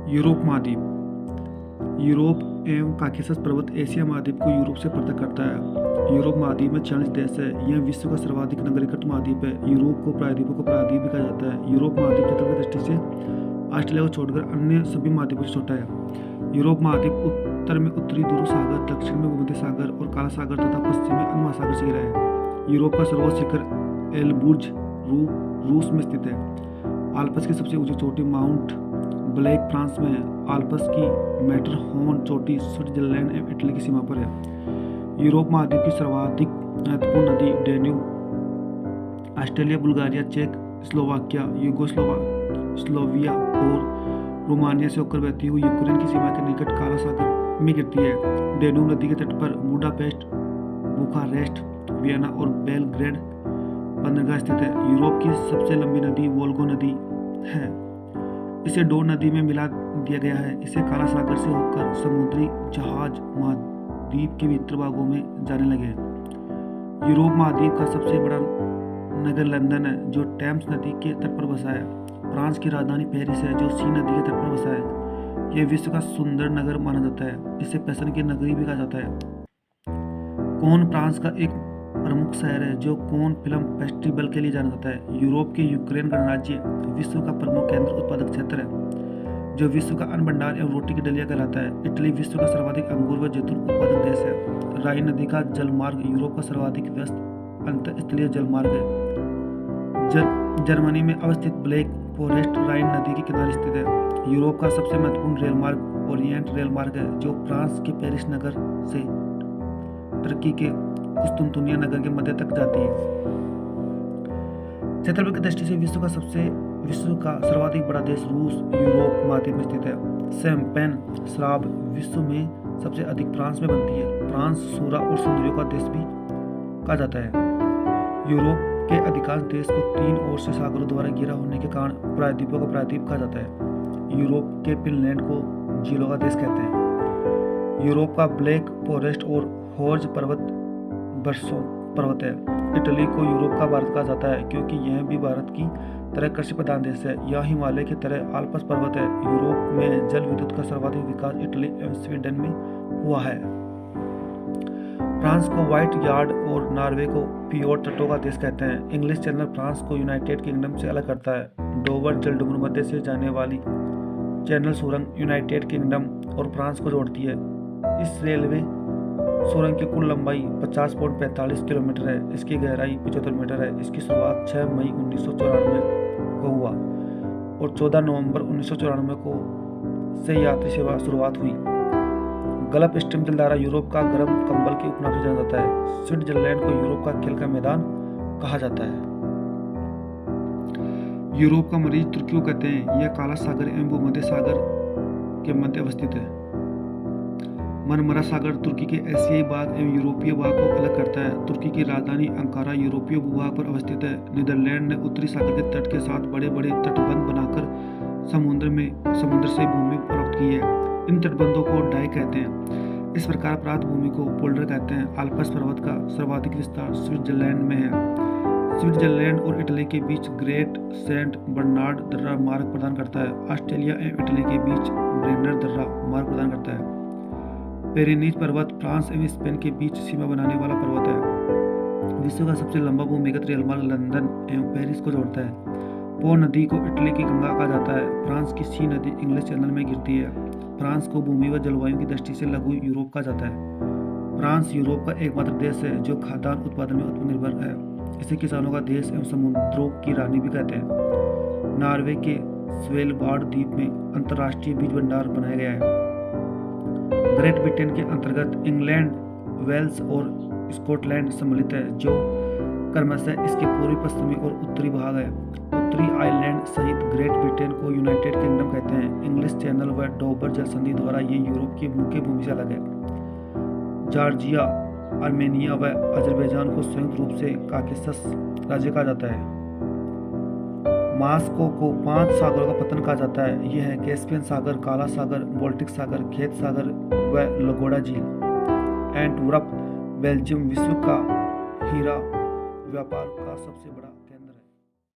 Europe महाद्वीप। Europe एवं Caucasus पर्वत एशिया महाद्वीप को यूरोप से पृथक करता है। यूरोप महाद्वीप में 40 देश है। यह विश्व का सर्वाधिक नगरीकृत महाद्वीप है। यूरोप को प्रायद्वीपों का प्रायद्वीप भी कहा जाता है। यूरोप महाद्वीप क्षेत्र की दृष्टि से ऑस्ट्रेलिया को छोड़कर अन्य सभी महाद्वीपों से छोटा है। यूरोप महाद्वीप उत्तर में उत्तरी ध्रुव सागर, दक्षिण में भूमध्य सागर और काला सागर तथा पश्चिम में अंड महासागर से घिरा है। यूरोप का सर्वोच्च शिखर एलबुर्ज रूस में स्थित है। आल्प्स की सबसे ऊंची चोटी माउंट ब्लैक फ्रांस में है। आल्प्स की मैटरहोर्न चोटी स्विट्जरलैंड एवं इटली की सीमा पर है। यूरोप महाद्वीप की सर्वाधिक महत्वपूर्ण नदी डेन्यूब ऑस्ट्रिया, बुल्गारिया, चेक, स्लोवाकिया, यूगोस्लाविया और रोमानिया से होकर बहती हुई यूक्रेन की सीमा के निकट काला सागर में गिरती है। डेन्यूब नदी के तट पर बुडापेस्ट, बुखारेस्ट, वियना और बेलग्रेड बंदरगाह स्थित है। यूरोप की सबसे लंबी नदी वोल्गा नदी है। इसे डोन नदी में मिला दिया गया है। इसे काला सागर से होकर समुद्री जहाज महाद्वीप के भीतर भागों में जाने लगे। यूरोप महाद्वीप का सबसे बड़ा नगर लंदन है, जो टेम्स नदी के तट पर बसा है। फ्रांस की राजधानी पेरिस है, जो सी नदी के तट पर बसा है। यह विश्व का सुंदर नगर माना जाता है। इसे पैसन की नगरी भी कहा जाता है। कोन फ्रांस का एक प्रमुख शहर है, जो कोन फिल्म फेस्टिवल के लिए जाना जाता है। यूरोप के यूक्रेन गणराज्य विश्व का प्रमुख केंद्र उत्पादक क्षेत्र है, जो विश्व का अन्न भंडार एवं रोटी की डलिया कहलाता है। इटली विश्व का सर्वाधिक अंगूर व जैतून उत्पादक देश है। राइन नदी का जलमार्ग यूरोप का सर्वाधिक व्यस्त अंतरस्थलीय जलमार्ग है। जर्मनी में अवस्थित ब्लैक फॉरेस्ट राइन नदी के किनारे स्थित है। यूरोप का सबसे महत्वपूर्ण रेल मार्ग ओरिएंट रेल मार्ग है, जो फ्रांस के पेरिस नगर से तुर्की के कुस्तुनतुनिया नगर के मध्य तक जाती है। क्षेत्रफल की दृष्टि से विश्व का सर्वाधिक बड़ा देश रूस यूरोप महाद्वीप में स्थित है। शैंपेन शराब विश्व में सबसे अधिक फ्रांस में बनती है। फ्रांस सूरा और सुंदरियों का देश भी कहा जाता है। यूरोप के अधिकांश देश को तीन ओर से सागरों द्वारा घिरा होने के कारण प्रायद्वीपों का प्रायद्वीप कहा जाता है। यूरोप के फिनलैंड को झीलों का देश कहते हैं। यूरोप का ब्लैक फॉरेस्ट और हॉर्ज पर्वत बरसों पर्वत है। इटली को यूरोप का भारत कहा जाता है, क्योंकि यह भी भारत की तरह कृषि प्रधान देश है। यह हिमालय की तरह आल्प्स पर्वत है। यूरोप में जल विद्युत का सर्वाधिक विकास इटली एवं स्वीडन में हुआ है। फ्रांस को व्हाइट यार्ड और नॉर्वे को फियोर्ड तटों का देश कहते हैं। इंग्लिश चैनल फ्रांस को यूनाइटेड किंगडम से अलग करता है। डोवर जलडुंगर मध्य से जाने वाली चैनल सुरंग यूनाइटेड किंगडम और फ्रांस को जोड़ती है। इस रेलवे सुरंग की कुल लंबाई 50.45 किलोमीटर है। इसकी गहराई 75 मीटर है। इसकी शुरुआत 6 मई 1994 को हुआ और 14 नवंबर 1994 को से यात्री सेवा शुरुआत हुई। गल्फ स्ट्रीम जलधारा यूरोप का गर्म कंबल के उपनाम से जाना जाता है। स्विट्जरलैंड को यूरोप का खेल का मैदान कहा जाता है। यूरोप का मरीज तुर्की को कहते हैं। यह काला सागर एवं भूमध्य सागर के मध्य अवस्थित है। मरमरा सागर तुर्की के एशियाई भाग एवं यूरोपीय भाग को अलग करता है। तुर्की की राजधानी अंकारा यूरोपीय भूभाग पर अवस्थित है। नीदरलैंड ने उत्तरी सागर के तट के साथ बड़े बड़े तटबंध बनाकर समुद्र से भूमि प्राप्त की है। इन तटबंधों को डाइक कहते हैं। इस प्रकार प्राप्त भूमि को पोल्डर कहते हैं। आल्प्स पर्वत का सर्वाधिक विस्तार स्विट्जरलैंड में है। स्विट्जरलैंड और इटली के बीच ग्रेट सेंट बर्नार्ड दर्रा मार्ग प्रदान करता है। ऑस्ट्रेलिया एवं इटली के बीच ब्रेनर दर्रा मार्ग प्रदान करता है। पेरेनीज पर्वत फ्रांस एवं स्पेन के बीच सीमा बनाने वाला पर्वत है। विश्व का सबसे लंबा भूमिगत रेल मार्ग लंदन एवं पेरिस को जोड़ता है। पो नदी को इटली की गंगा कहा जाता है। फ्रांस की सी नदी इंग्लिश चैनल में गिरती है। फ्रांस को भूमि व जलवायु की दृष्टि से लघु यूरोप कहा जाता है। फ्रांस यूरोप का एकमात्र देश है जो खाद्यान्न उत्पादन में आत्मनिर्भर है। इसे किसानों का देश एवं समुद्रों की रानी भी कहते हैं। नॉर्वे के स्वेलबार्ड द्वीप में अंतर्राष्ट्रीय बीज भंडार बनाया गया है। ग्रेट ब्रिटेन के अंतर्गत इंग्लैंड, वेल्स और स्कॉटलैंड सम्मिलित है, जो क्रमशः इसके पूर्वी पश्चिमी और उत्तरी भाग है। उत्तरी आयरलैंड सहित ग्रेट ब्रिटेन को यूनाइटेड किंगडम कहते हैं। इंग्लिश चैनल व डोबर जल संधि द्वारा ये यूरोप की मुख्य भूमि से अलग है। जॉर्जिया, आर्मेनिया व अजरबैजान को संयुक्त रूप से काकेशस राज्य कहा जाता है। मॉस्को को 5 सागरों का पतन कहा जाता है। यह है कैस्पियन सागर, काला सागर, बाल्टिक सागर, खेत सागर व लगोड़ा झील। एंटवर्प बेल्जियम विश्व का हीरा व्यापार का सबसे बड़ा